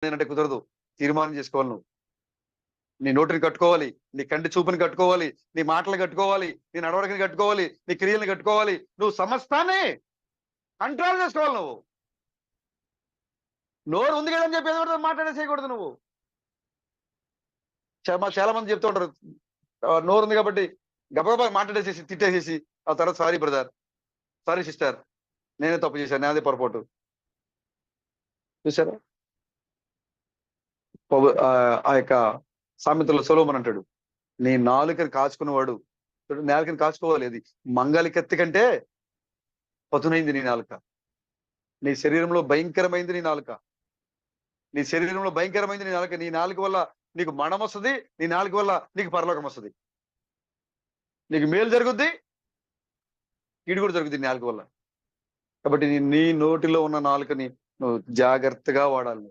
నేనంటే కుదరదు. తీర్మానం చేసుకోవాలి నువ్వు. నీ నోటిని కట్టుకోవాలి, నీ కంటి చూపుని కట్టుకోవాలి, నీ మాటలు కట్టుకోవాలి, నీ నడవడికని కట్టుకోవాలి, నీ క్రియలను కట్టుకోవాలి. నువ్వు సమస్తాన్ని కంట్రోల్ చేసుకోవాలి నువ్వు. నోరు ఉంది కదా అని చెప్పి ఏదో ఒకటి మాట్లాడేసేయకూడదు నువ్వు. చాలా మంది చెప్తూ ఉంటారు, నోరు ఉంది కాబట్టి గబగబా మాట్లాడేసేసి తిట్టేసేసి ఆ తర్వాత సారీ బ్రదర్, సారీ సిస్టర్, నేనే తప్పు చేశాను, నాదే పొరపాటు. చూసారా? ఆ యొక్క సామెతలో సొలొమోను అంటాడు, నీ నాలుకని కాచుకున్నవాడు, నాలుకని కాచుకోవాలి. అది మంగలి కత్తి కంటే పదునైంది నీ నాలుక. నీ శరీరంలో భయంకరమైంది నీ నాలుక. నీ శరీరంలో భయంకరమైంది నీ నాలుక. నీ నాలుక వల్ల నీకు మరణం వస్తుంది, నీ నాలుక వల్ల నీకు పరలోకం వస్తుంది. నీకు మేలు జరుగుద్ది, కీడు కూడా జరుగుద్ది నాలుక వల్ల. కాబట్టి నీ నోటిలో ఉన్న నాలుకని నువ్వు జాగ్రత్తగా వాడాలి.